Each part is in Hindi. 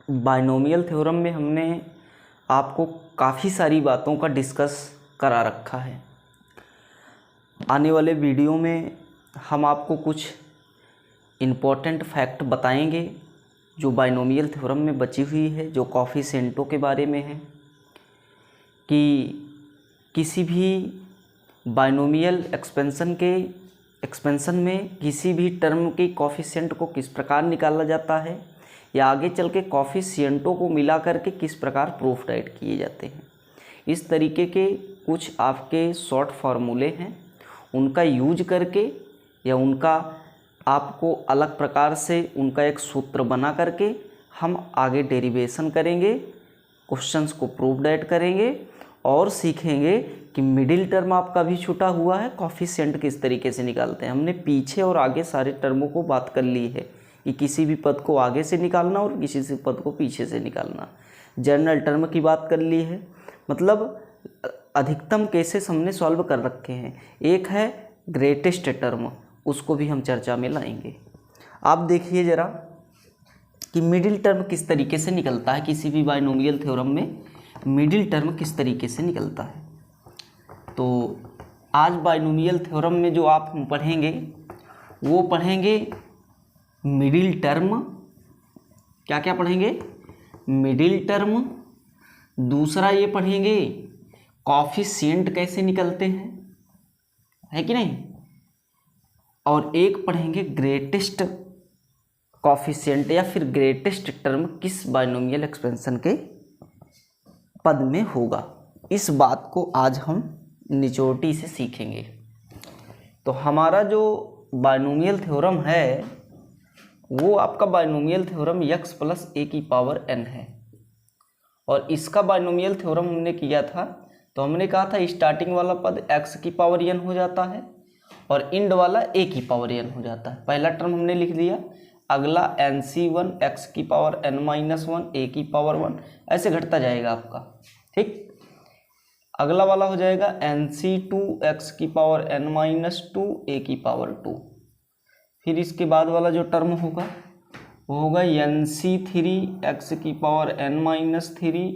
बाइनोमियल थ्योरम में हमने आपको काफ़ी सारी बातों का डिस्कस करा रखा है। आने वाले वीडियो में हम आपको कुछ इम्पोर्टेंट फैक्ट बताएंगे जो बाइनोमियल थ्योरम में बची हुई है, जो कोएफिशिएंटों के बारे में है कि किसी भी बाइनोमियल एक्सपेंशन में किसी भी टर्म के कोएफिशिएंट को किस प्रकार निकाला जाता है, या आगे चल के कोएफिशिएंटों को मिला करके किस प्रकार प्रूफ राइट किए जाते हैं। इस तरीके के कुछ आपके शॉर्ट फार्मूले हैं, उनका यूज करके या उनका आपको अलग प्रकार से उनका एक सूत्र बना करके हम आगे डेरिवेशन करेंगे, क्वेश्चंस को प्रूफ राइट करेंगे और सीखेंगे कि मिडिल टर्म आपका भी छूटा हुआ है, कोएफिशिएंट किस तरीके से निकालते हैं। हमने पीछे और आगे सारे टर्मों को बात कर ली है कि किसी भी पद को आगे से निकालना और किसी से पद को पीछे से निकालना। जनरल टर्म की बात कर ली है, मतलब अधिकतम केसेस हमने सॉल्व कर रखे हैं। एक है ग्रेटेस्ट टर्म, उसको भी हम चर्चा में लाएंगे। आप देखिए ज़रा कि मिडिल टर्म किस तरीके से निकलता है। किसी भी बाइनोमियल थ्योरम में मिडिल टर्म किस तरीके से निकलता है। तो आज बाइनोमियल थ्योरम में जो आप हम पढ़ेंगे वो पढ़ेंगे मिडिल टर्म। क्या क्या पढ़ेंगे? Middle term. दूसरा ये पढ़ेंगे कोएफिशिएंट कैसे निकलते हैं, है कि नहीं। और एक पढ़ेंगे ग्रेटेस्ट कोएफिशिएंट या फिर ग्रेटेस्ट टर्म किस बाइनोमियल एक्सपेंशन के पद में होगा। इस बात को आज हम निचोटी से सीखेंगे। तो हमारा जो बाइनोमियल थ्योरम है वो आपका binomial theorem x plus a की पावर n है। और इसका बाइनोमियल थ्योरम हमने किया था तो हमने कहा था स्टार्टिंग वाला पद x की पावर n हो जाता है और इंड वाला a की पावर n हो जाता है। पहला टर्म हमने लिख दिया, अगला nc1 x की पावर n माइनस 1 a की पावर 1, ऐसे घटता जाएगा आपका, ठीक। अगला वाला हो जाएगा nc2 x की पावर n माइनस 2 a की पावर 2। फिर इसके बाद वाला जो टर्म होगा वो होगा nc3 x की पावर n माइनस 3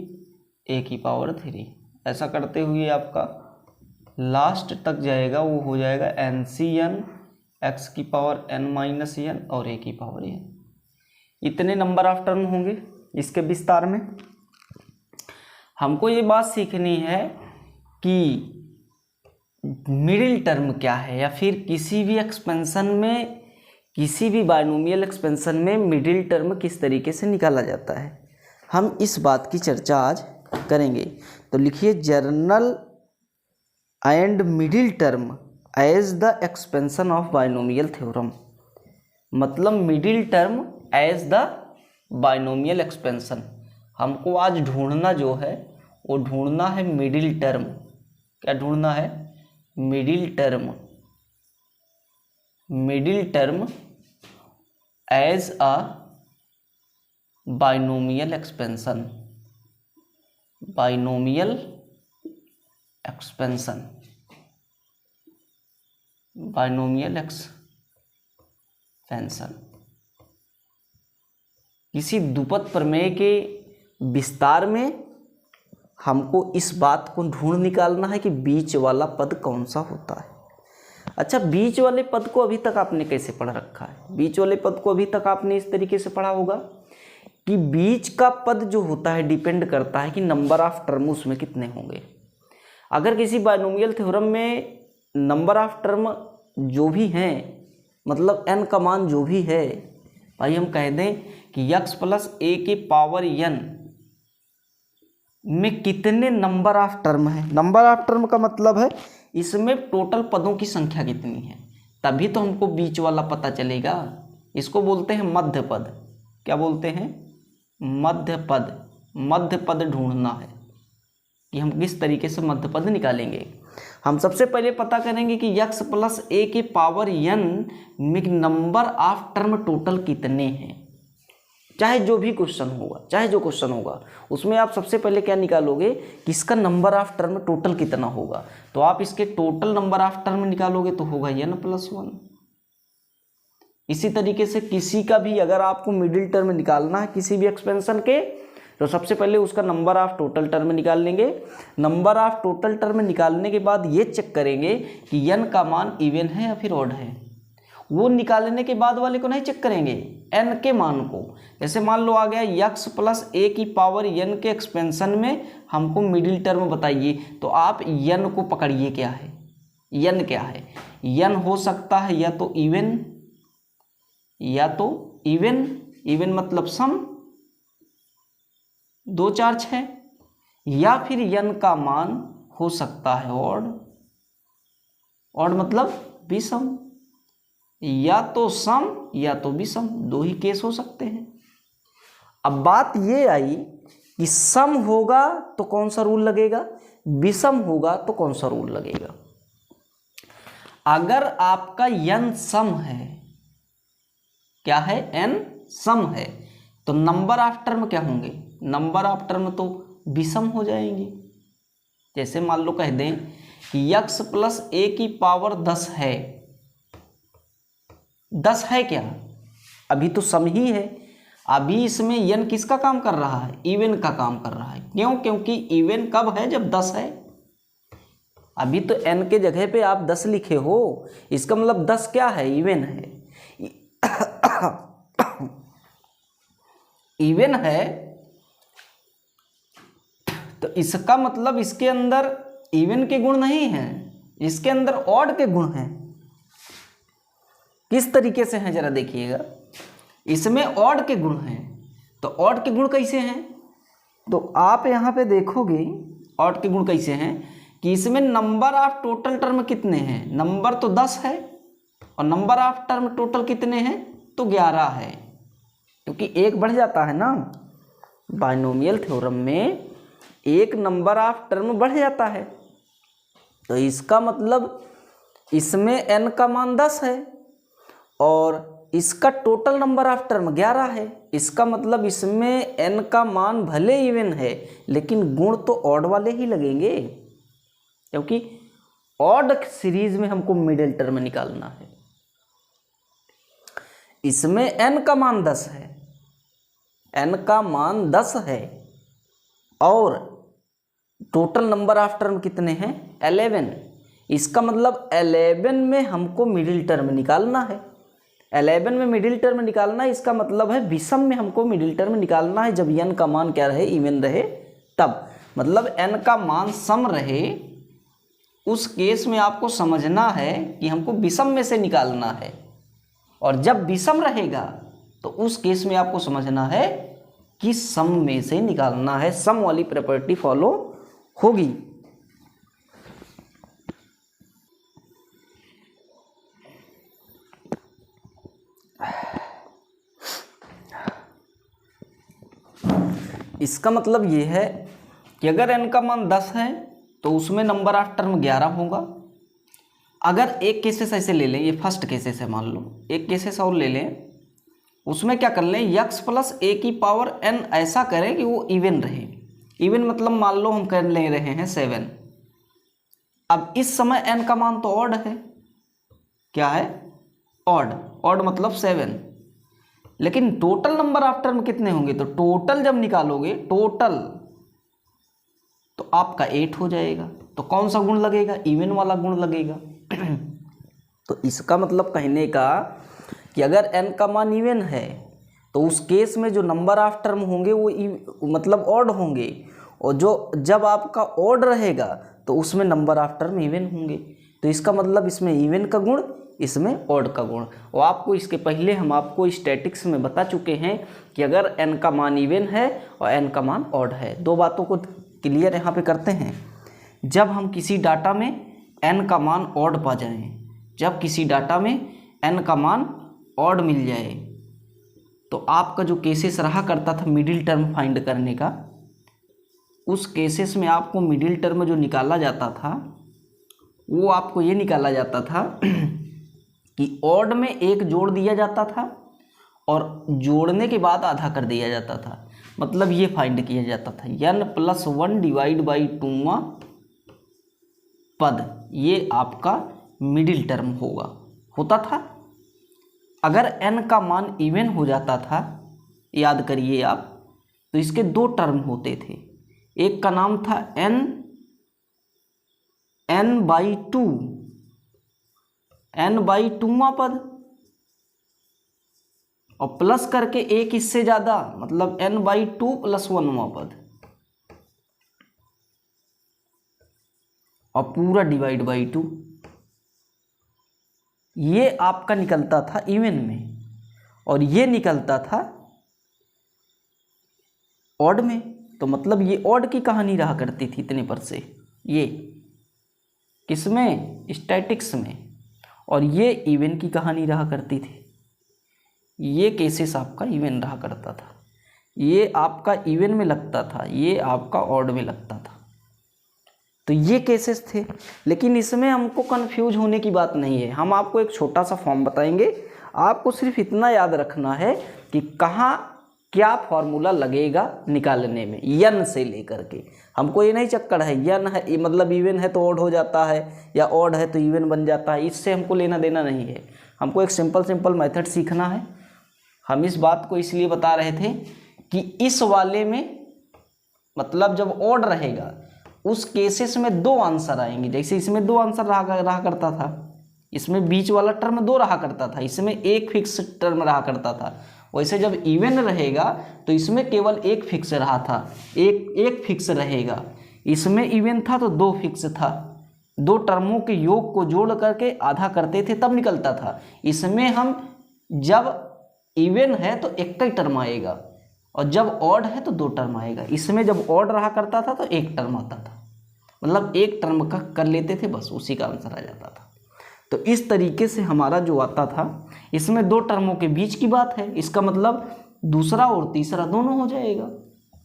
a की पावर 3। ऐसा करते हुए आपका लास्ट तक जाएगा, वो हो जाएगा ncn x की पावर n माइनस n और a की पावर n। इतने नंबर ऑफ टर्म होंगे इसके विस्तार में। हमको ये बात सीखनी है कि मिडिल टर्म क्या है, या फिर किसी भी एक्सपेंशन में, किसी भी बाइनोमियल एक्सपेंशन में मिडिल टर्म किस तरीके से निकाला जाता है। हम इस बात की चर्चा आज करेंगे। तो लिखिए general and middle term as the expansion of binomial theorem. मतलब middle term as the binomial expansion. हमको आज ढूंढना जो है वो ढूंढना है मिडिल टर्म। क्या ढूंढना है? Middle term. Middle term as a binomial expansion. Binomial expansion, binomial expansion. किसी द्विपद प्रमेय के विस्तार में हमको इस बात को ढूंढ निकालना है कि बीच वाला पद कौन सा होता है। अच्छा, बीच वाले पद को अभी तक आपने कैसे पढ़ रखा है? बीच वाले पद को अभी तक आपने इस तरीके से पढ़ा होगा कि बीच का पद जो होता है डिपेंड करता है कि नंबर ऑफ टर्म उसमें कितने होंगे। अगर किसी बाइनोमियल थ्योरम में नंबर ऑफ टर्म जो भी हैं, मतलब n का मान जो भी है, भाई हम कह दें कि x प्लस a के पावर n में कितने नंबर ऑफ टर्म है। नंबर ऑफ टर्म का मतलब है इसमें टोटल पदों की संख्या कितनी है, तभी तो हमको बीच वाला पता चलेगा। इसको बोलते हैं मध्य पद। क्या बोलते हैं? मध्य पद। मध्य पद ढूंढना है कि हम किस तरीके से मध्य पद निकालेंगे। हम सबसे पहले पता करेंगे कि x प्लस a के पावर n में नंबर ऑफ टर्म टोटल कितने हैं। चाहे जो भी क्वेश्चन होगा, चाहे जो क्वेश्चन होगा, उसमें आप सबसे पहले क्या निकालोगे कि इसका नंबर ऑफ टर्म टोटल कितना होगा। तो आप इसके टोटल नंबर ऑफ टर्म निकालोगे तो होगा n प्लस 1। इसी तरीके से किसी का भी अगर आपको मिडिल टर्म निकालना है किसी भी एक्सपेंशन के, तो सबसे पहले उसका नंबर ऑफ टोटल टर्म निकाल लेंगे। नंबर ऑफ टोटल टर्म निकालने के बाद ये चेक करेंगे कि n का मान इवन है या फिर ऑड है। वो निकालने के बाद वाले को नहीं चेक करेंगे, n के मान को। जैसे मान लो आ गया x प्लस a की पावर n के एक्सपेंशन में हमको मिडिल टर्म बताइए, तो आप n को पकड़िए क्या है, n क्या है। n हो सकता है या तो इवन, या तो इवन, इवन मतलब सम 2 4 6, या फिर n का मान हो सकता है ऑड, ऑड मतलब विषम, या तो सम या तो विषम, 2 ही केस हो सकते हैं। अब बात ये आई कि सम होगा तो कौन सा रूल लगेगा, विषम होगा तो कौन सा रूल लगेगा। अगर आपका n सम है, क्या है, n सम है, तो नंबर ऑफ टर्म क्या होंगे, नंबर ऑफ टर्म तो विषम हो जाएंगे। जैसे मान लो कह दें कि x प्लस a की पावर 10 है, 10 है क्या, अभी तो सम ही है, अभी इसमें n किसका काम कर रहा है, इवन का काम कर रहा है। क्यों, क्योंकि इवन कब है, जब 10 है। अभी तो n के जगह पे आप 10 लिखे हो, इसका मतलब 10 क्या है, इवन है। इवन है तो इसका मतलब इसके अंदर इवन के गुण नहीं हैं, इसके अंदर ऑड के गुण हैं। किस तरीके से हैं जरा देखिएगा, इसमें ऑड के गुण हैं। तो ऑड के गुण कैसे हैं, तो आप यहाँ पे देखोगे ऑड के गुण कैसे हैं कि इसमें नंबर ऑफ टोटल टर्म कितने हैं, नंबर तो 10 है और नंबर ऑफ टर्म टोटल कितने हैं, तो 11 है, क्योंकि एक बढ़ जाता है ना, बाइनोमियल थ्योरम में एक नंबर ऑफ टर्म बढ़ जाता है। तो इसका मतलब इसमें n का मान 10 है और इसका टोटल नंबर ऑफ टर्म 11 है। इसका मतलब इसमें n का मान भले इवन है लेकिन गुण तो ऑड वाले ही लगेंगे, क्योंकि ऑड सीरीज में हमको मिडिल टर्म निकालना है। इसमें n का मान 10 है, n का मान 10 है और टोटल नंबर ऑफ टर्म कितने हैं, 11। इसका मतलब 11 में हमको मिडिल टर्म निकालना है, 11 में मिडिल टर्म निकालना है। इसका मतलब है विषम में हमको मिडिल टर्म निकालना है, जब n का मान क्या रहे, इवन रहे तब। मतलब n का मान सम रहे, उस केस में आपको समझना है कि हमको विषम में से निकालना है, और जब विषम रहेगा तो उस केस में आपको समझना है कि सम में से निकालना है, सम वाली प्रॉपर्टी फॉलो होगी। इसका मतलब ये है कि अगर n का मान 10 है तो उसमें नंबर ऑफ टर्म 11 होगा। अगर एक केसेस ऐसे ले लें, ये फर्स्ट केसेस है, मान लो एक केसेस और ले लें, उसमें क्या कर लें, x प्लस a की पावर n ऐसा करें कि वो इवन रहे। इवन मतलब मान लो हम कर ले रहे हैं 7। अब इस समय n का मान तो ऑड है, क्या है, ऑड, ऑड मतलब 7, लेकिन टोटल नंबर ऑफ टर्म कितने होंगे, तो टोटल जब निकालोगे टोटल तो आपका 8 हो जाएगा। तो कौन सा गुण लगेगा, इवन वाला गुण लगेगा। तो इसका मतलब कहने का कि अगर n का मान इवन है तो उस केस में जो नंबर ऑफ टर्म होंगे वो मतलब ऑड होंगे, और जो जब आपका ऑड रहेगा तो उसमें नंबर ऑफ टर्म इवन होंगे। तो इसका मतलब इसमें इवन का गुण, इसमें ऑड का गुण। और आपको इसके पहले हम आपको स्टैटिक्स में बता चुके हैं कि अगर n का मान इवन है और n का मान ऑड है। 2 बातों को क्लियर यहाँ पे करते हैं। जब हम किसी डाटा में n का मान ऑड पा जाएं, जब किसी डाटा में n का मान ऑड मिल जाए, तो आपका जो केसेस रहा करता था मिडिल टर्म फाइंड करने का, उस केसेस में आपको मिडिल टर्म जो निकाला जाता था वो आपको ये निकाला जाता था कि ऑड में 1 जोड़ दिया जाता था और जोड़ने के बाद आधा कर दिया जाता था। मतलब ये फाइंड किया जाता था n+1 डिवाइड बाई 2वां पद, ये आपका मिडिल टर्म होता था। अगर n का मान इवन हो जाता था, याद करिए आप, तो इसके दो टर्म होते थे। एक का नाम था n/2, n/2वां पद, और प्लस करके एक इससे ज्यादा, मतलब n/2 + 1वां पद, और पूरा डिवाइड बाई 2। ये आपका निकलता था इवन में, और ये निकलता था ऑड में। तो मतलब ये ऑड की कहानी रहा करती थी इतने पर से, ये किसमें, स्टैटिक्स में, और ये इवन की कहानी रहा करती थी। ये केसेस आपका इवन रहा करता था, ये आपका इवन में लगता था, ये आपका ऑड में लगता था। तो ये केसेस थे, लेकिन इसमें हमको कंफ्यूज होने की बात नहीं है। हम आपको एक छोटा सा फॉर्म बताएंगे, आपको सिर्फ इतना याद रखना है कि कहाँ क्या फॉर्मूला लगेगा निकालने में, यन से लेकर के। हमको ये नहीं चक्कर है यन है मतलब इवन है तो ऑड हो जाता है, या ऑड है तो इवन बन जाता है, इससे हमको लेना देना नहीं है। हमको एक सिंपल मेथड सीखना है। हम इस बात को इसलिए बता रहे थे कि इस वाले में मतलब जब ऑड रहेगा उस केसेस में दो आंसर आएंगे। जैसे इसमें दो आंसर रहा करता था, इसमें बीच वाला टर्म दो रहा करता था, इसमें एक फिक्स टर्म रहा करता था। वैसे जब इवन रहेगा तो इसमें केवल एक फिक्स रहा था, एक फिक्स रहेगा। इसमें इवन था तो दो फिक्स था, दो टर्मों के योग को जोड़ करके आधा करते थे तब निकलता था। इसमें हम जब इवन है तो एक ही टर्म आएगा, और जब ऑड है तो दो टर्म आएगा। इसमें जब ऑड रहा करता था तो एक टर्म आता था, मतलब एक टर्म का कर लेते थे, बस उसी का आंसर आ जाता था। तो इस तरीके से हमारा जो आता था, इसमें दो टर्मों के बीच की बात है, इसका मतलब दूसरा और तीसरा दोनों हो जाएगा,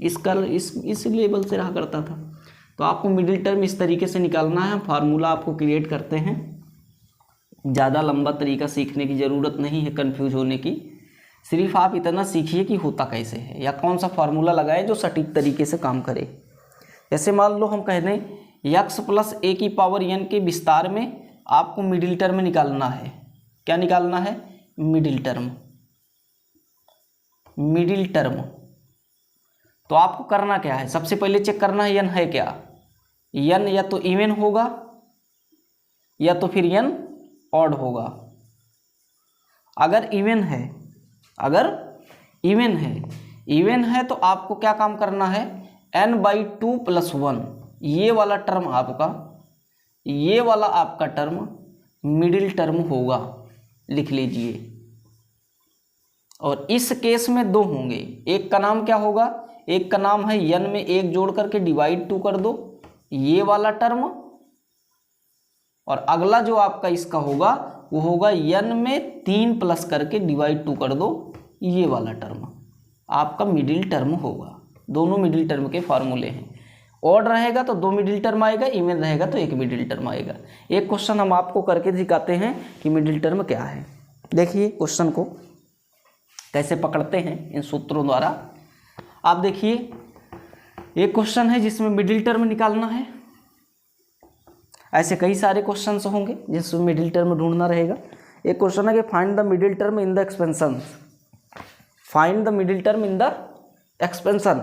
इस लेवल से रहा करता था। तो आपको मिडिल टर्म इस तरीके से निकालना है। फार्मूला आपको क्रिएट करते हैं, ज़्यादा लंबा तरीका सीखने की ज़रूरत नहीं है कन्फ्यूज होने की। सिर्फ आप इतना सीखिए कि होता कैसे है, या कौन सा फार्मूला लगाए जो सटीक तरीके से काम करे। जैसे मान लो हम कह दें x + a⁴n के विस्तार में आपको मिडिल टर्म निकालना है। क्या निकालना है? Middle term. मिडिल टर्म तो आपको करना क्या है, सबसे पहले चेक करना है n है क्या। n या तो इवन होगा या तो फिर n ऑड होगा। अगर इवन है तो आपको क्या काम करना है, n/2 + 1, ये वाला टर्म आपका, ये वाला आपका टर्म मिडिल टर्म होगा, लिख लीजिए। और इस केस में दो होंगे, एक का नाम क्या होगा, एक का नाम है n में एक जोड़ करके डिवाइड 2 कर दो, ये वाला टर्म, और अगला जो आपका इसका होगा वो होगा n में 3 प्लस करके डिवाइड 2 कर दो, ये वाला टर्म आपका मिडिल टर्म होगा। दोनों मिडिल टर्म के फार्मूले हैं। ऑड रहेगा तो दो मिडिल टर्म आएगा, इवन रहेगा तो एक मिडिल टर्म आएगा। एक क्वेश्चन हम आपको करके दिखाते हैं कि मिडिल टर्म क्या है। देखिए क्वेश्चन को कैसे पकड़ते हैं इन सूत्रों द्वारा। आप देखिए एक क्वेश्चन है जिसमें मिडिल टर्म निकालना है। ऐसे कई सारे क्वेश्चंस होंगे जिसमें मिडिल टर्म ढूंढना रहेगा। एक क्वेश्चन है कि find the middle term in the expansion. Find the middle term in the expansion.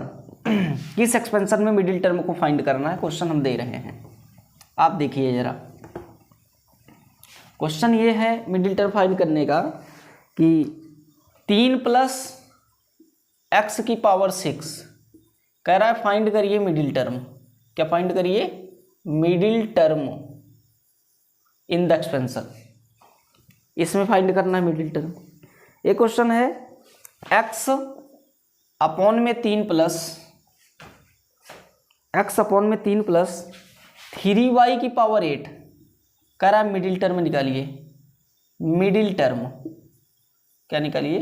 किस एक्सपेंशन में मिडिल टर्म को फाइंड करना है, क्वेश्चन हम दे रहे हैं। आप देखिए जरा, क्वेश्चन ये है मिडिल टर्म फाइंड करने का कि 3 + x⁴ कह रहा है फाइंड करिए मिडिल टर्म। क्या फाइंड करिए? Middle term in the expansion. इसमें फाइंड करना है मिडिल टर्म। एक क्वेश्चन है x/3 + 3y⁴ कह रहा है मिडिल टर्म निकालिए। मिडिल टर्म क्या निकालिए?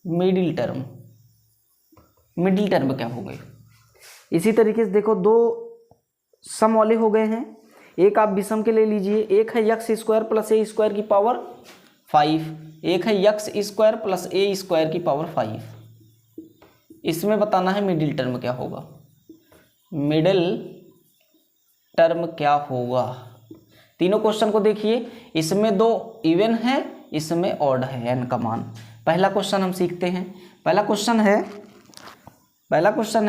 Middle term. मिडिल टर्म क्या हो गए? इसी तरीके से देखो दो सम वाले हो गए हैं। एक आप विषम के ले लीजिए, एक है x² + a² 5, एक है x² + a² 5। इसमें बताना है मिडिल टर्म क्या होगा। मिडिल टर्म क्या होगा? तीनों क्वेश्चन को देखिए, इसमें दो इवन है, इसमें ऑड है n का मान। पहला क्वेश्चन हम सीखते हैं। पहला क्वेश्चन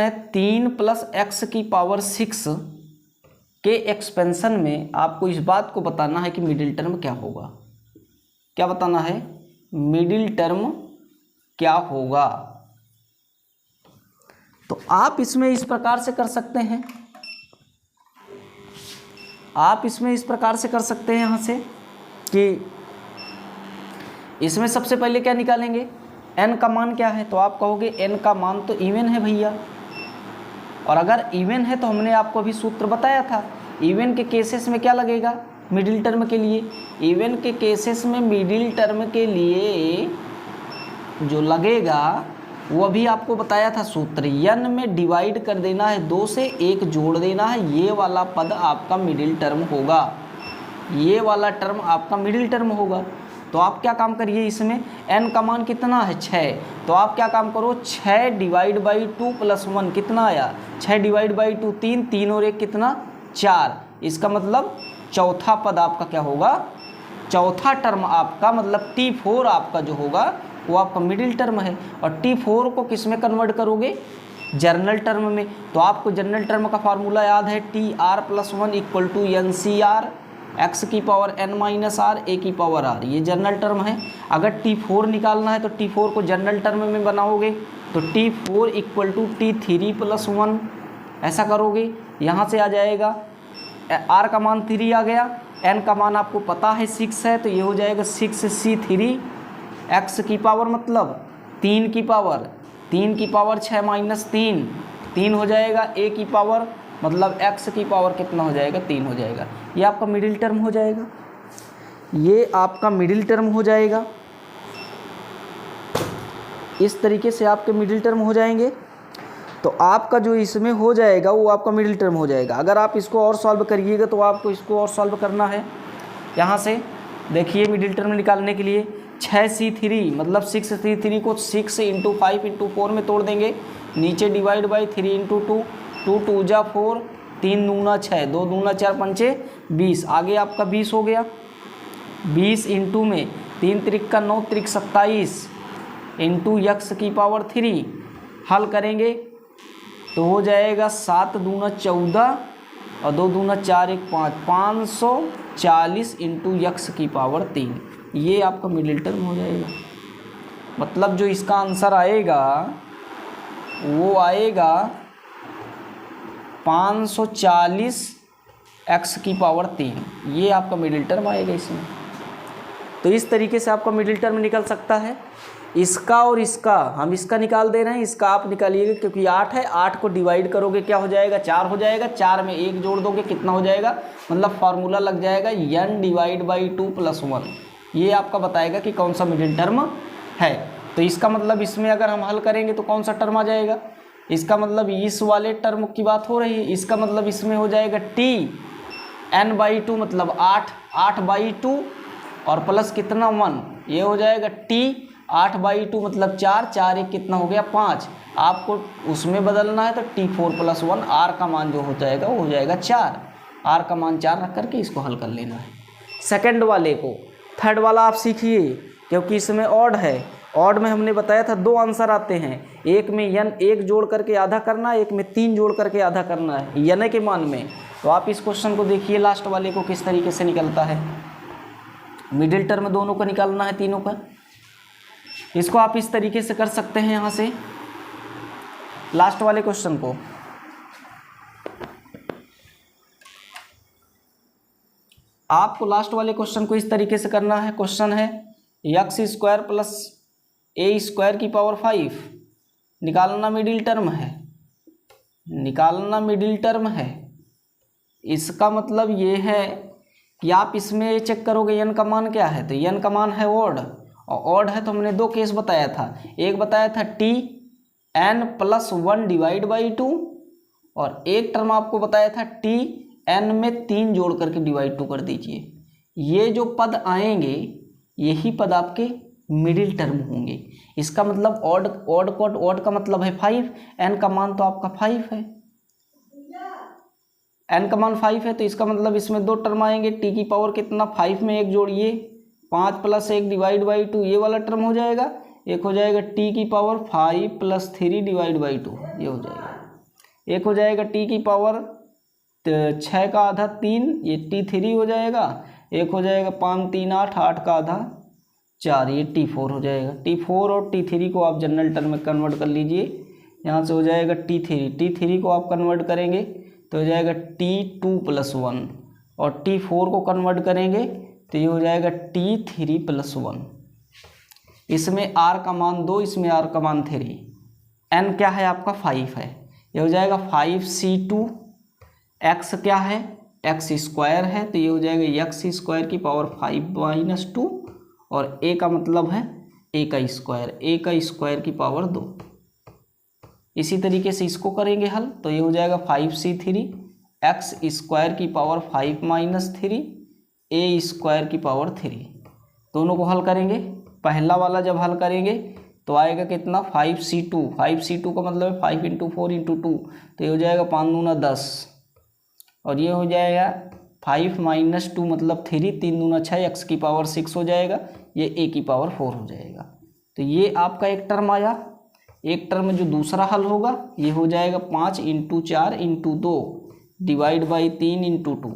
है 3 + x⁻6 के एक्सपेंशन में आपको इस बात को बताना है कि मिडिल टर्म क्या होगा। क्या बताना है? मिडिल टर्म क्या होगा। तो आप इसमें इस प्रकार से कर सकते हैं, यहां से कि इसमें सबसे पहले क्या निकालेंगे, n का मान क्या है। तो आप कहोगे n का मान तो इवन है भैया, और अगर इवन है तो हमने आपको अभी सूत्र बताया था, इवन के केसेस में क्या लगेगा, मिडिल टर्म के लिए। इवन के केसेस में मिडिल टर्म के लिए जो लगेगा वो अभी आपको बताया था सूत्र, n में डिवाइड कर देना है, 2 से 1 जोड़ देना है, ये वाला पद आपका मिडिल टर्म होगा, ये वाला टर्म आपका मिडिल टर्म होगा। तो आप क्या काम करिए, इसमें n का मान कितना है 6, तो आप क्या काम करो 6 / 2 + 1 कितना आया, 6 / 2 3, 3 और 1 कितना 4। इसका मतलब चौथा पद आपका क्या होगा, चौथा टर्म आपका मतलब T4 आपका जो होगा वो आपका मिडिल टर्म है। और T4 को किस में कन्वर्ट करोगे, जर्नल टर्म में। तो आपको जर्नल टर्म का फार्मूला याद है, TR + 1 = NCR x⁻n - r a⁻r, ये जर्नल टर्म है। अगर T4 निकालना है तो T4 को जर्नल टर्म में बनाओगे तो T4 = T3 + 1 ऐसा करोगे, यहाँ से आ जाएगा r का मान 3 आ गया, n का मान आपको पता है 6 है, तो ये हो जाएगा 6c3 x की पावर मतलब 3 की पावर 6 - 3 3 हो जाएगा, a की पावर मतलब x की पावर कितना हो जाएगा 3 हो जाएगा। ये आपका मिडिल टर्म हो जाएगा, ये आपका मिडिल टर्म हो जाएगा। इस तरीके से आपके मिडिल टर्म हो जाएंगे। तो आपका जो इसमें हो जाएगा वो आपका मिडिल टर्म हो जाएगा। अगर आप इसको और सॉल्व करिएगा तो आपको इसको और सॉल्व करना है। यहाँ से देखिए मिडिल टर्म निकालने के लिए 6c3 मतलब 6c3 को 6 × 5 × 4 में तोड़ देंगे, नीचे डिवाइड बाई 3 × 2, 2 2 जा 4, 3 दूना 6, 2 दूना 4 पंचे 20, आगे आपका 20 हो गया। 20 इंटू में 3 त्रिक का 9 त्रिक 27 इंटू x की पावर 3 हल करेंगे तो हो जाएगा 7 दूना 14 और 2 दूना 4 1 5, 540 इंटू x की पावर 3, ये आपका मिडिल टर्म हो जाएगा। मतलब जो इसका आंसर आएगा वो आएगा 540 x की पावर 3, ये आपका मिडिल टर्म आएगा इसमें। तो इस तरीके से आपका मिडिल टर्म निकल सकता है। इसका और इसका हम इसका निकाल दे रहे हैं, इसका आप निकालिएगा क्योंकि 8 है, 8 को डिवाइड करोगे क्या हो जाएगा 4 हो जाएगा, 4 में 1 जोड़ दोगे कितना हो जाएगा, मतलब फार्मूला लग जाएगा n/2 + 1, ये आपका बताएगा कि कौन सा मिडिल टर्म है। तो इसका मतलब इसमें अगर हम हल करेंगे तो कौन सा टर्म आ जाएगा, इसका मतलब इस वाले टर्म की बात हो रही है, इसका मतलब इसमें हो जाएगा t n/2 मतलब 8/2 और प्लस कितना 1, ये हो जाएगा t 8/2 मतलब 4, 4 1 कितना हो गया 5। आपको उसमें बदलना है तो T4 + 1 r का मान जो हो जाएगा वो हो जाएगा 4, r का मान 4 रख करके इसको हल कर लेना है। सेकंड वाले को, थर्ड वाला आप सीखिए क्योंकि इसमें ऑड है। ऑड में हमने बताया था 2 आंसर आते हैं, एक में n 1 जोड़ करके आधा करना है, एक में 3 जोड़ करके आधा करना है n के मान में। तो आप इस क्वेश्चन को देखिए लास्ट वाले को किस तरीके से निकलता है। मिडिल टर्म दोनों का निकालना है, तीनों का। इसको आप इस तरीके से कर सकते हैं। यहाँ से लास्ट वाले क्वेश्चन को आपको लास्ट वाले क्वेश्चन को इस तरीके से करना है। क्वेश्चन है x² + a² की पावर 5 निकालना मिडिल टर्म है, निकालना मिडिल टर्म है। इसका मतलब ये है कि आप इसमें चेक करोगे n का मान क्या है, तो n का मान है ऑड, और ऑड है तो हमने 2 केस बताया था। एक बताया था t n + 1 / 2 और एक टर्म आपको बताया था t n में 3 जोड़ करके /2 कर दीजिए। ये जो पद आएंगे यही पद आपके मिडिल टर्म होंगे। इसका मतलब ऑड का मतलब है 5, n का मान तो आपका 5 है, n का मान 5 है, तो इसका मतलब इसमें 2 टर्म आएंगे, t की पावर कितना 5 में 1 जोड़िए 5 + 1 डिवाइड बाई 2 ये वाला टर्म हो जाएगा, एक हो जाएगा t की पावर 5 + 3 डिवाइड बाई 2 ये हो जाएगा, एक हो जाएगा t की पावर 6 का आधा 3 ये t3 हो जाएगा, एक हो जाएगा 5 3 8 8 का आधा 4 ये t4 हो जाएगा। t4 और t3 को आप जनरल टर्म में कन्वर्ट कर लीजिए, यहाँ से हो जाएगा t3 को आप कन्वर्ट करेंगे तो हो जाएगा t2 + 1 और t4 को कन्वर्ट करेंगे तो ये हो जाएगा t3 + 1। इसमें r का मान 2, इसमें r का मान 3, n क्या है आपका 5 है, ये हो जाएगा 5c2, x क्या है x² है तो ये हो जाएगा x² की पावर 5 - 2 और a का मतलब है a का स्क्वायर की पावर 2। इसी तरीके से इसको करेंगे हल तो ये हो जाएगा 5c3 x² की पावर 5 - 3 a² की पावर 3। दोनों को हल करेंगे, पहला वाला जब हल करेंगे तो आएगा कितना 5c2 का मतलब है 5 × 4 × 2 तो ये हो जाएगा 5 दूना 10 और ये हो जाएगा 5 - 2 मतलब 3 3 दूना 6 x की पावर 6 हो जाएगा, ये a की पावर 4 हो जाएगा। तो ये आपका एक टर्म आया। एक टर्म जो दूसरा हल होगा ये हो जाएगा 5 × 4 × 2 डिवाइड बाई 3 × 2,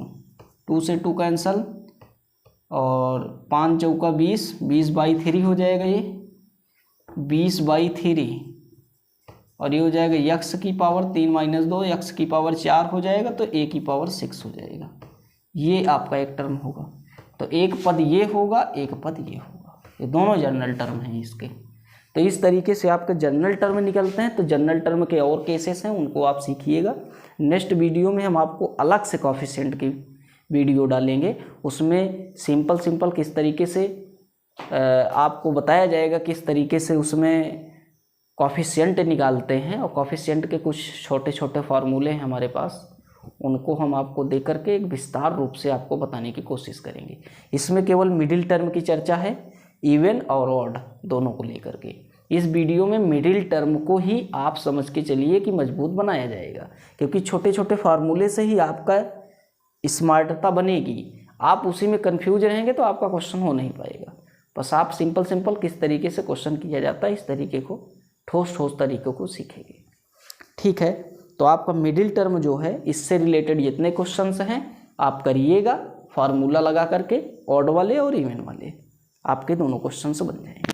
2 से 2 कैंसल और 5 चौका 20, 20/3 हो जाएगा, ये 20/3 और ये हो जाएगा x की पावर 3 - 2 x की पावर 4 हो जाएगा तो a की पावर 6 हो जाएगा। ये आपका एक टर्म होगा। तो एक पद ये होगा, एक पद ये होगा, ये दोनों जनरल टर्म हैं इसके। तो इस तरीके से आपके जनरल टर्म निकलते हैं। तो जनरल टर्म के और केसेस हैं उनको आप सीखिएगा। नेक्स्ट वीडियो में हम आपको अलग से कॉफिशिएंट की वीडियो डालेंगे, उसमें सिंपल किस तरीके से आपको बताया जाएगा किस तरीके से उसमें कॉफिशिएंट निकालते हैं और कॉफिशिएंट के कुछ छोटे छोटे फार्मूले हैं हमारे पास, उनको हम आपको दे करके एक विस्तार रूप से आपको बताने की कोशिश करेंगे। इसमें केवल मिडिल टर्म की चर्चा है, इवन और ऑड दोनों को लेकर के। इस वीडियो में मिडिल टर्म को ही आप समझ के चलिए कि मजबूत बनाया जाएगा, क्योंकि छोटे छोटे फार्मूले से ही आपका स्मार्टता बनेगी। आप उसी में कंफ्यूज रहेंगे तो आपका क्वेश्चन हो नहीं पाएगा। बस आप सिंपल किस तरीके से क्वेश्चन किया जाता है इस तरीके को ठोस तरीक़ों को सीखेंगे। ठीक है, तो आपका मिडिल टर्म जो है इससे रिलेटेड जितने क्वेश्चंस हैं आप करिएगा फार्मूला लगा करके, ऑड वाले और इवन वाले आपके दोनों क्वेश्चंस बन जाएंगे।